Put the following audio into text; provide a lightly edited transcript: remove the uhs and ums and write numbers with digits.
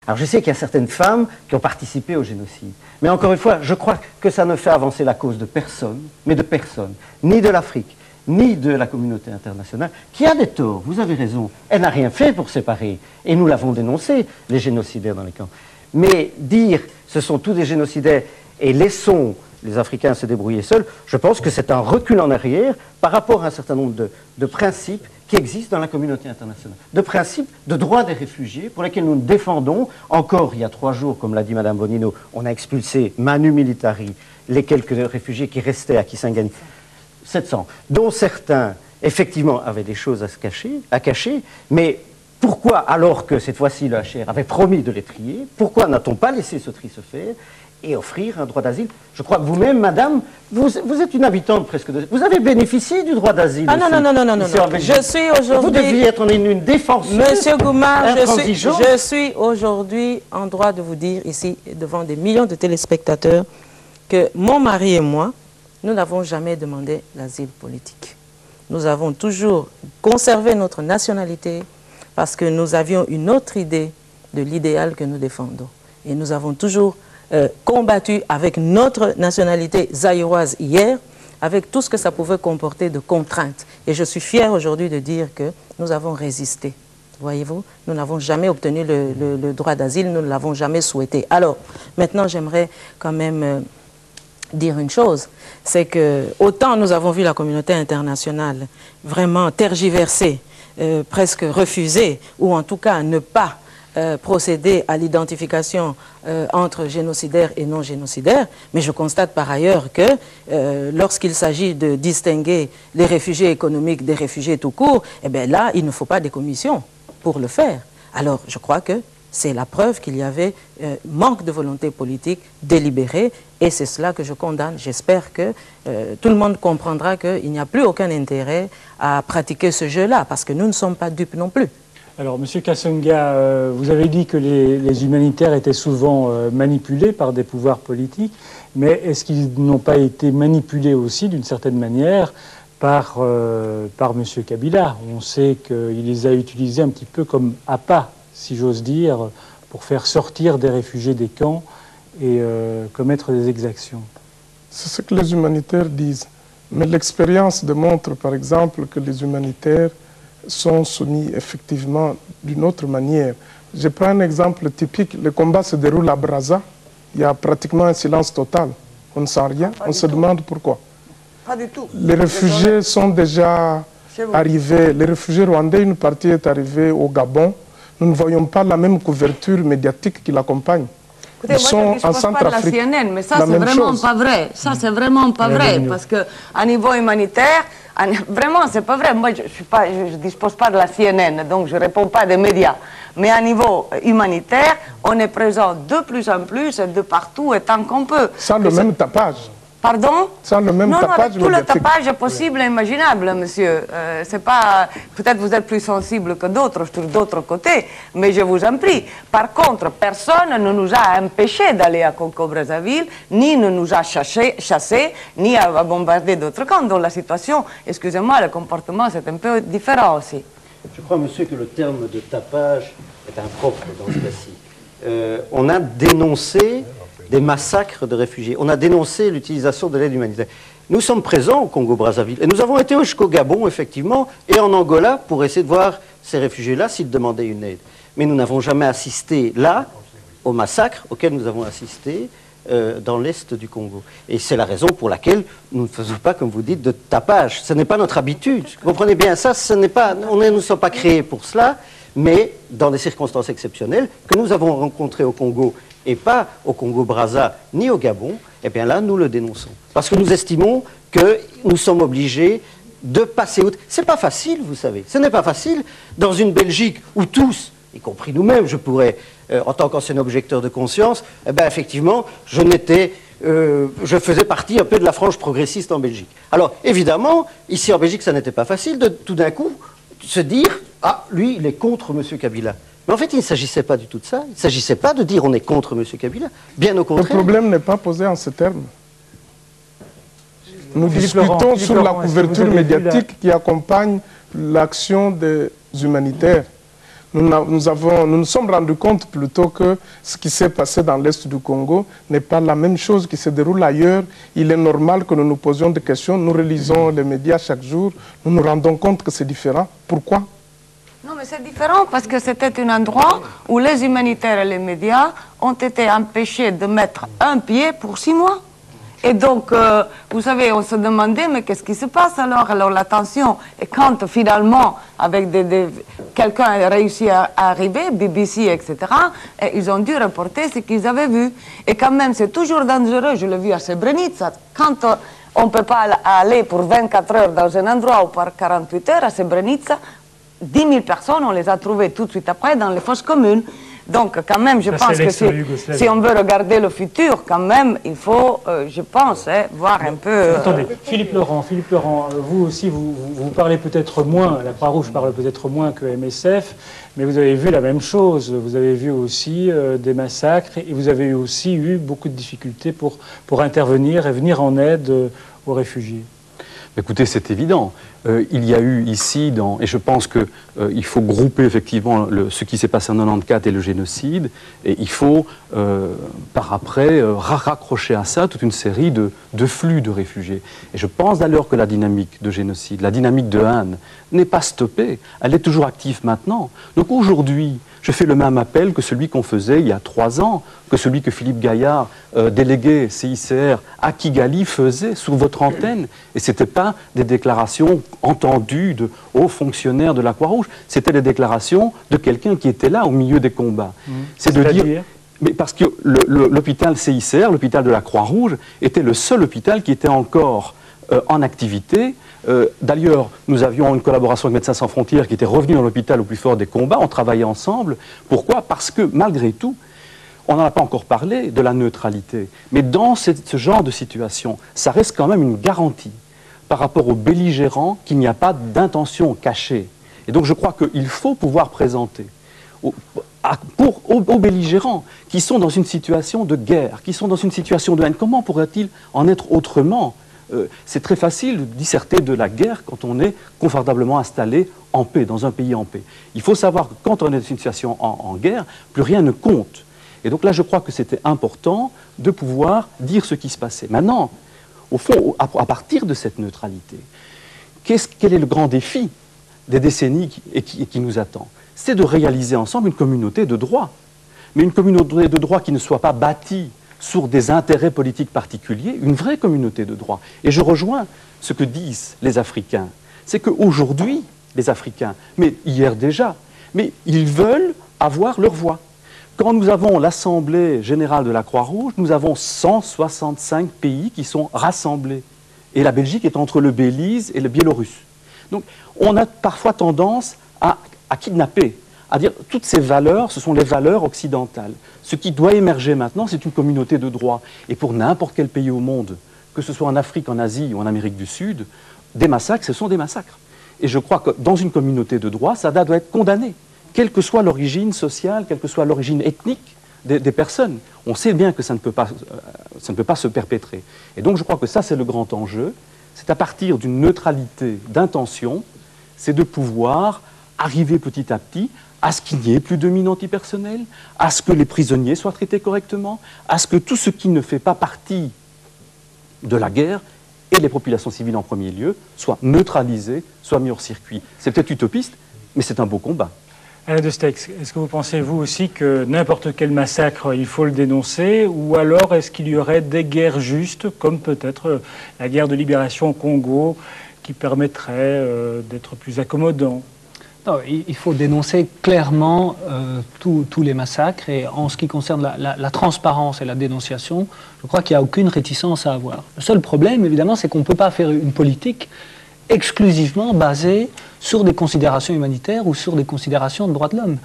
Alors je sais qu'il y a certaines femmes qui ont participé au génocide. Mais encore une fois, je crois que ça ne fait avancer la cause de personne, mais de personne, ni de l'Afrique, ni de la communauté internationale, qui a des torts, vous avez raison. Elle n'a rien fait pour séparer. Et nous l'avons dénoncé, les génocidaires dans les camps. Mais dire ce sont tous des génocidaires et laissons les Africains se débrouiller seuls, je pense que c'est un recul en arrière par rapport à un certain nombre de principes qui existent dans la communauté internationale. De principes de droits des réfugiés pour lesquels nous nous défendons. Encore il y a 3 jours, comme l'a dit Mme Bonino, on a expulsé manu militari les quelques réfugiés qui restaient à Kisangani, 700, dont certains, effectivement, avaient des choses à cacher, mais pourquoi, alors que cette fois-ci le HR avait promis de les trier, pourquoi n'a-t-on pas laissé ce tri se faire et offrir un droit d'asile? Je crois que vous-même, madame, vous êtes une habitante presque de... Vous avez bénéficié du droit d'asile. Ah non, non, non, non, non, non. Je suis aujourd'hui... Vous deviez être une défenseuse. Monsieur Goumar, je suis aujourd'hui en droit de vous dire ici, devant des millions de téléspectateurs, que mon mari et moi, nous n'avons jamais demandé l'asile politique. Nous avons toujours conservé notre nationalité parce que nous avions une autre idée de l'idéal que nous défendons. Et nous avons toujours combattu avec notre nationalité zaïroise hier, avec tout ce que ça pouvait comporter de contraintes. Et je suis fière aujourd'hui de dire que nous avons résisté. Voyez-vous, nous n'avons jamais obtenu le droit d'asile, nous ne l'avons jamais souhaité. Alors, maintenant, j'aimerais quand même dire une chose, c'est que autant nous avons vu la communauté internationale vraiment tergiverser, presque refuser, ou en tout cas ne pas procéder à l'identification entre génocidaires et non génocidaires, mais je constate par ailleurs que lorsqu'il s'agit de distinguer les réfugiés économiques des réfugiés tout court, eh bien là, il ne faut pas des commissions pour le faire. Alors, je crois que c'est la preuve qu'il y avait manque de volonté politique délibérée, et c'est cela que je condamne. J'espère que tout le monde comprendra qu'il n'y a plus aucun intérêt à pratiquer ce jeu-là, parce que nous ne sommes pas dupes non plus. Alors, Monsieur Kasonga, vous avez dit que les humanitaires étaient souvent manipulés par des pouvoirs politiques, mais est-ce qu'ils n'ont pas été manipulés aussi, d'une certaine manière, par Monsieur Kabila? On sait qu'il les a utilisés un petit peu comme appât, si j'ose dire, pour faire sortir des réfugiés des camps et commettre des exactions. C'est ce que les humanitaires disent. Mais l'expérience démontre, par exemple, que les humanitaires sont soumis effectivement d'une autre manière. Je prends un exemple typique. Le combat se déroule à Brazza. Il y a pratiquement un silence total. On ne sent rien. On se demande pourquoi. Pas du tout. Les réfugiés sont déjà arrivés. Les réfugiés rwandais, une partie est arrivée au Gabon. Nous ne voyons pas la même couverture médiatique qui l'accompagne. Écoutez, moi, je ne dispose pas de la CNN, mais ça, c'est vraiment pas vrai. Ça, c'est vraiment pas vrai. Parce qu'à niveau humanitaire, vraiment, c'est pas vrai. Moi, je ne dispose pas de la CNN, donc je ne réponds pas des médias. Mais à niveau humanitaire, on est présent de plus en plus, de partout, et tant qu'on peut. Sans le même tapage. Pardon? Sans le même tapage. Non, tout le tapage possible et imaginable, monsieur. C'est pas... Peut-être vous êtes plus sensible que d'autres sur d'autres côtés, mais je vous en prie. Par contre, personne ne nous a empêchés d'aller à Congo-Brazzaville, ni ne nous a chassés, ni à bombarder d'autres camps. Donc la situation, excusez-moi, le comportement, c'est un peu différent aussi. Je crois, monsieur, que le terme de tapage est impropre dans ce cas-ci. On a dénoncé des massacres de réfugiés. On a dénoncé l'utilisation de l'aide humanitaire. Nous sommes présents au Congo-Brazzaville et nous avons été jusqu'au Gabon, effectivement, et en Angola pour essayer de voir ces réfugiés-là s'ils demandaient une aide. Mais nous n'avons jamais assisté là au massacre auquel nous avons assisté dans l'est du Congo. Et c'est la raison pour laquelle nous ne faisons pas, comme vous dites, de tapage. Ce n'est pas notre habitude. Vous comprenez bien ça, nous ne sommes pas créés pour cela, mais dans des circonstances exceptionnelles que nous avons rencontrées au Congo et pas au Congo-Brazza ni au Gabon, eh bien là, nous le dénonçons. Parce que nous estimons que nous sommes obligés de passer outre. C'est pas facile, vous savez. Ce n'est pas facile dans une Belgique où tous, y compris nous-mêmes, je pourrais, en tant qu'ancien objecteur de conscience, eh bien effectivement, je faisais partie un peu de la frange progressiste en Belgique. Alors, évidemment, ici en Belgique, ça n'était pas facile de tout d'un coup se dire « Ah, lui, il est contre M. Kabila ». Mais en fait, il ne s'agissait pas du tout de ça. Il ne s'agissait pas de dire on est contre M. Kabila. Bien au contraire. Le problème n'est pas posé en ces termes. Nous discutons sur la couverture médiatique qui accompagne l'action des humanitaires. Nous nous sommes rendus compte plutôt que ce qui s'est passé dans l'Est du Congo n'est pas la même chose qui se déroule ailleurs. Il est normal que nous nous posions des questions. Nous relisons les médias chaque jour. Nous nous rendons compte que c'est différent. Pourquoi? Non, mais c'est différent parce que c'était un endroit où les humanitaires et les médias ont été empêchés de mettre un pied pour 6 mois. Et donc, vous savez, on se demandait, mais qu'est-ce qui se passe alors? Alors la tension, et quand finalement, avec quelqu'un a réussi à arriver, BBC, etc., et ils ont dû reporter ce qu'ils avaient vu. Et quand même, c'est toujours dangereux, je l'ai vu à Srebrenica, quand on ne peut pas aller pour 24 heures dans un endroit ou par 48 heures, à Srebrenica, 10 000 personnes, on les a trouvées tout de suite après dans les fosses communes. Donc, quand même, je pense que si on veut regarder le futur, quand même, il faut, je pense, voir un peu... Attendez, Philippe Laurent, vous aussi, vous parlez peut-être moins, la Croix-Rouge parle peut-être moins que MSF, mais vous avez vu la même chose. Vous avez vu aussi des massacres et vous avez aussi eu beaucoup de difficultés pour intervenir et venir en aide aux réfugiés. Écoutez, c'est évident. Il y a eu ici, et je pense qu'il faut grouper effectivement ce qui s'est passé en 94 et le génocide, et il faut par après raccrocher à ça toute une série de flux de réfugiés. Et je pense d'ailleurs que la dynamique de génocide, la dynamique de haine, n'est pas stoppée. Elle est toujours active maintenant. Donc aujourd'hui, je fais le même appel que celui qu'on faisait il y a 3 ans, que celui que Philippe Gaillard, délégué CICR à Kigali, faisait sur votre antenne. Et ce n'était pas des déclarations entendues de hauts fonctionnaires de la Croix-Rouge, c'était des déclarations de quelqu'un qui était là au milieu des combats. C'est de dire... Mais parce que l'hôpital CICR, l'hôpital de la Croix-Rouge, était le seul hôpital qui était encore en activité. D'ailleurs, nous avions une collaboration avec Médecins sans frontières qui était revenu dans l'hôpital au plus fort des combats. On travaillait ensemble. Pourquoi? Parce que, malgré tout, on n'en a pas encore parlé de la neutralité. Mais dans ce genre de situation, ça reste quand même une garantie par rapport aux belligérants qu'il n'y a pas d'intention cachée. Et donc, je crois qu'il faut pouvoir présenter aux belligérants qui sont dans une situation de guerre, qui sont dans une situation de haine. Comment pourrait-il en être autrement? C'est très facile de disserter de la guerre quand on est confortablement installé en paix, dans un pays en paix. Il faut savoir que quand on est dans une situation en guerre, plus rien ne compte. Et donc là, je crois que c'était important de pouvoir dire ce qui se passait. Maintenant, au fond, à partir de cette neutralité, quel est le grand défi des décennies qui nous attend? C'est de réaliser ensemble une communauté de droit. Mais une communauté de droit qui ne soit pas bâtie sur des intérêts politiques particuliers, une vraie communauté de droit. Et je rejoins ce que disent les Africains. C'est qu'aujourd'hui, les Africains, mais hier déjà, mais ils veulent avoir leur voix. Quand nous avons l'Assemblée générale de la Croix-Rouge, nous avons 165 pays qui sont rassemblés. Et la Belgique est entre le Belize et le Biélorusse. Donc on a parfois tendance à kidnapper, à dire toutes ces valeurs, ce sont les valeurs occidentales. Ce qui doit émerger maintenant, c'est une communauté de droit. Et pour n'importe quel pays au monde, que ce soit en Afrique, en Asie ou en Amérique du Sud, des massacres, ce sont des massacres. Et je crois que dans une communauté de droit, ça doit être condamné, quelle que soit l'origine sociale, quelle que soit l'origine ethnique des personnes. On sait bien que ça ne peut pas se perpétrer. Et donc je crois que ça, c'est le grand enjeu. C'est à partir d'une neutralité d'intention, c'est de pouvoir arriver petit à petit à ce qu'il n'y ait plus de mines antipersonnelles, à ce que les prisonniers soient traités correctement, à ce que tout ce qui ne fait pas partie de la guerre, et les populations civiles en premier lieu, soit neutralisé, soit mis hors circuit. C'est peut-être utopiste, mais c'est un beau combat. Alain de Stex, est-ce que vous pensez, vous aussi, que n'importe quel massacre, il faut le dénoncer, ou alors est-ce qu'il y aurait des guerres justes, comme peut-être la guerre de libération au Congo, qui permettrait d'être plus accommodant? Non, il faut dénoncer clairement tous les massacres, et en ce qui concerne la transparence et la dénonciation, je crois qu'il n'y a aucune réticence à avoir. Le seul problème, évidemment, c'est qu'on ne peut pas faire une politique exclusivement basée sur des considérations humanitaires ou sur des considérations de droits de l'homme.